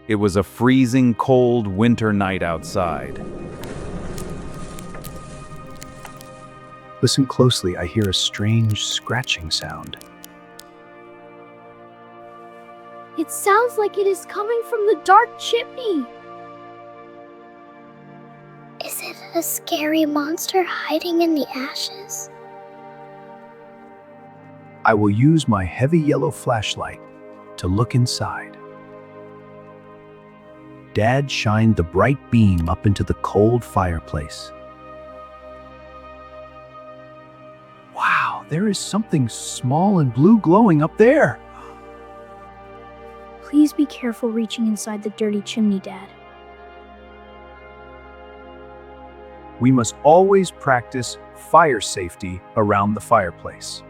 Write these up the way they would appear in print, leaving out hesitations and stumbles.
It was a freezing cold winter night outside. Listen closely, I hear a strange scratching sound. It sounds like it is coming from the dark chimney. Is it a scary monster hiding in the ashes? I will use my heavy yellow flashlight to look inside. Dad shined the bright beam up into the cold fireplace. Wow, there is something small and blue glowing up there. Please be careful reaching inside the dirty chimney, Dad. We must always practice fire safety around the fireplace.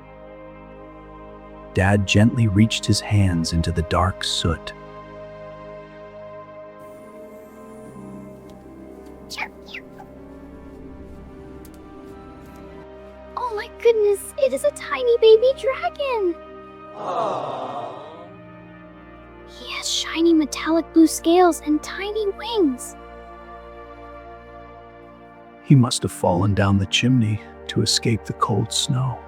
Dad gently reached his hands into the dark soot. Oh my goodness, it is a tiny baby dragon! He has shiny metallic blue scales and tiny wings. He must have fallen down the chimney to escape the cold snow.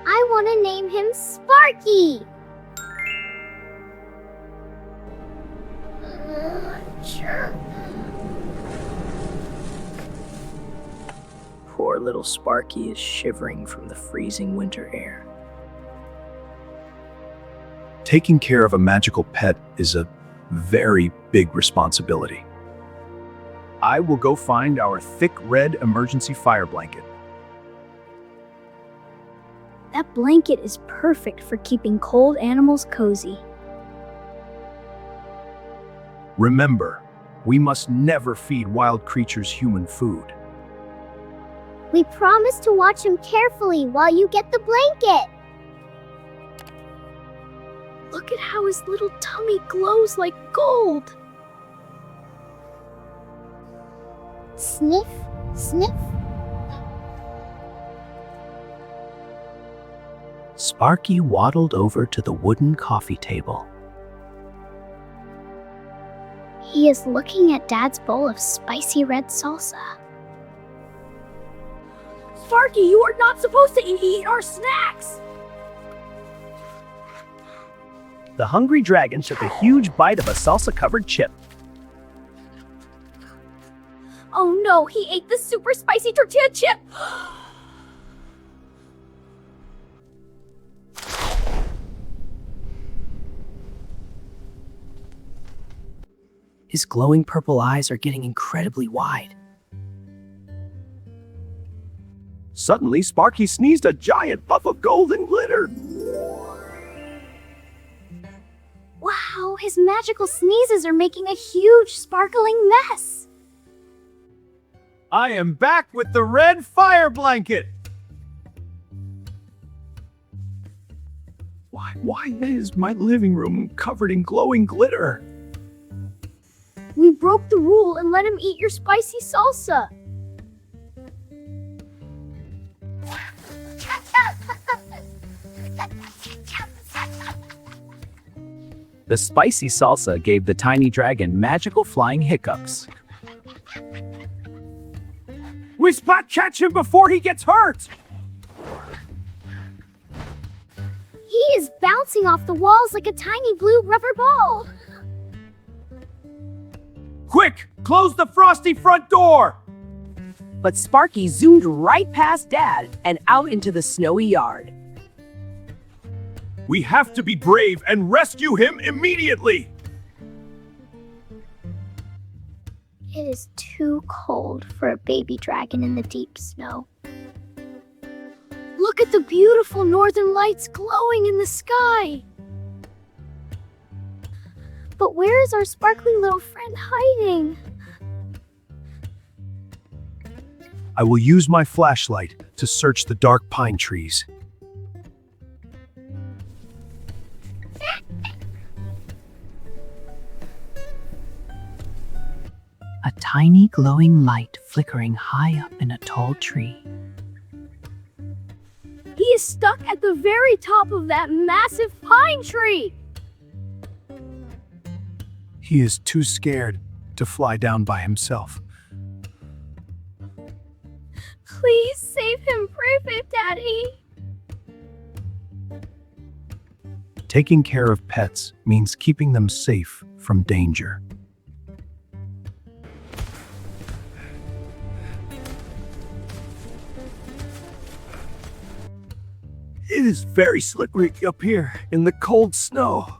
I want to name him Sparky. Poor little Sparky is shivering from the freezing winter air. Taking care of a magical pet is a very big responsibility. I will go find our thick red emergency fire blanket. That blanket is perfect for keeping cold animals cozy. Remember, we must never feed wild creatures human food. We promise to watch him carefully while you get the blanket. Look at how his little tummy glows like gold. Sniff, sniff. Sparky waddled over to the wooden coffee table. He is looking at Dad's bowl of spicy red salsa. Sparky, you are not supposed to eat our snacks! The hungry dragon took a huge bite of a salsa-covered chip. Oh no, he ate the super spicy tortilla chip! His glowing purple eyes are getting incredibly wide. Suddenly, Sparky sneezed a giant puff of golden glitter. Wow, his magical sneezes are making a huge sparkling mess. I am back with the red fire blanket. Why is my living room covered in glowing glitter? We broke the rule and let him eat your spicy salsa. The spicy salsa gave the tiny dragon magical flying hiccups. We spot catch him before he gets hurt! He is bouncing off the walls like a tiny blue rubber ball. Quick, close the frosty front door! But Sparky zoomed right past Dad and out into the snowy yard. We have to be brave and rescue him immediately! It is too cold for a baby dragon in the deep snow. Look at the beautiful northern lights glowing in the sky. But where is our sparkly little friend hiding? I will use my flashlight to search the dark pine trees. A tiny glowing light flickering high up in a tall tree. He is stuck at the very top of that massive pine tree. He is too scared to fly down by himself. Please save him, brave it, Daddy. Taking care of pets means keeping them safe from danger. It is very slippery up here in the cold snow.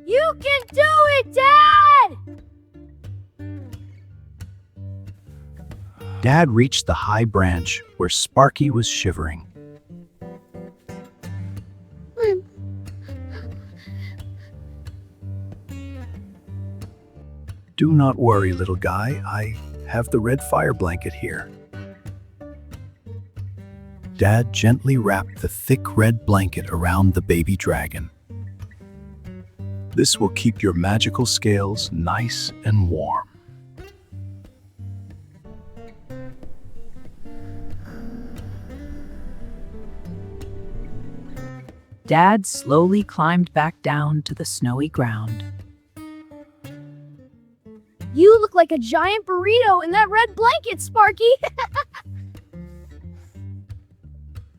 You can do it, Dad! Dad reached the high branch where Sparky was shivering. Do not worry, little guy. I have the red fire blanket here. Dad gently wrapped the thick red blanket around the baby dragon. This will keep your magical scales nice and warm. Dad slowly climbed back down to the snowy ground. You look like a giant burrito in that red blanket, Sparky!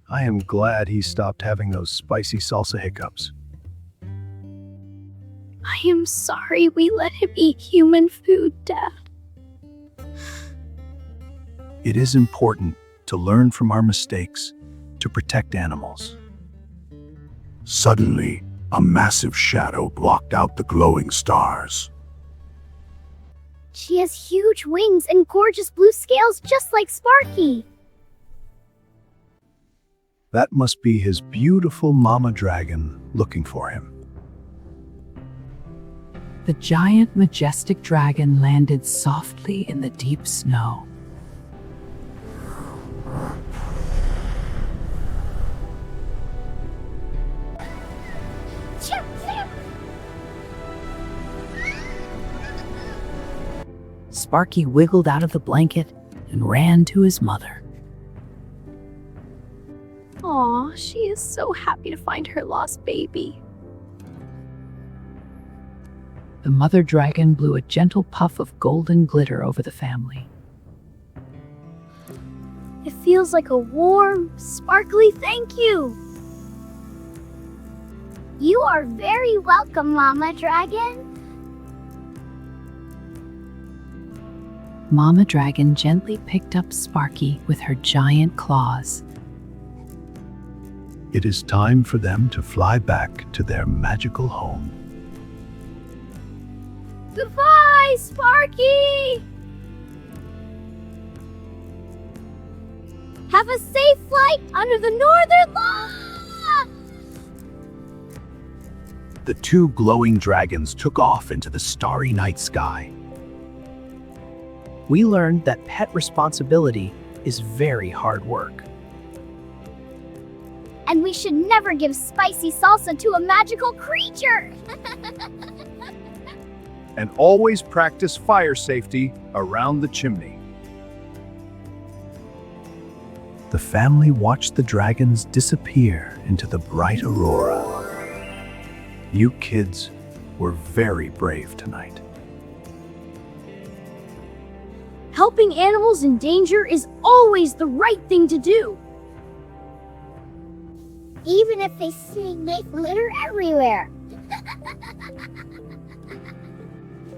I am glad he stopped having those spicy salsa hiccups. I am sorry we let him eat human food, Dad. It is important to learn from our mistakes to protect animals. Suddenly, a massive shadow blocked out the glowing stars. She has huge wings and gorgeous blue scales just like Sparky. That must be his beautiful mama dragon looking for him. The giant, majestic dragon landed softly in the deep snow. Sparky wiggled out of the blanket and ran to his mother. Aw, she is so happy to find her lost baby. The mother dragon blew a gentle puff of golden glitter over the family. It feels like a warm, sparkly thank you. You are very welcome, Mama Dragon. Mama Dragon gently picked up Sparky with her giant claws. It is time for them to fly back to their magical home. Goodbye, Sparky! Have a safe flight under the northern lights! The two glowing dragons took off into the starry night sky. We learned that pet responsibility is very hard work. And we should never give spicy salsa to a magical creature! And always practice fire safety around the chimney. The family watched the dragons disappear into the bright aurora. You kids were very brave tonight. Helping animals in danger is always the right thing to do. Even if they sing, they glitter everywhere.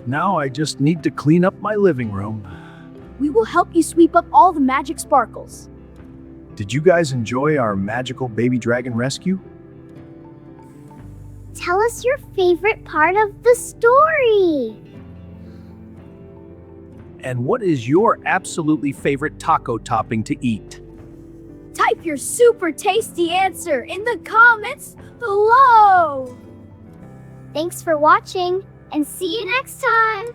Now I just need to clean up my living room. We will help you sweep up all the magic sparkles. Did you guys enjoy our magical baby dragon rescue? Tell us your favorite part of the story. And what is your absolutely favorite taco topping to eat? Type your super tasty answer in the comments below. Thanks for watching, and see you next time.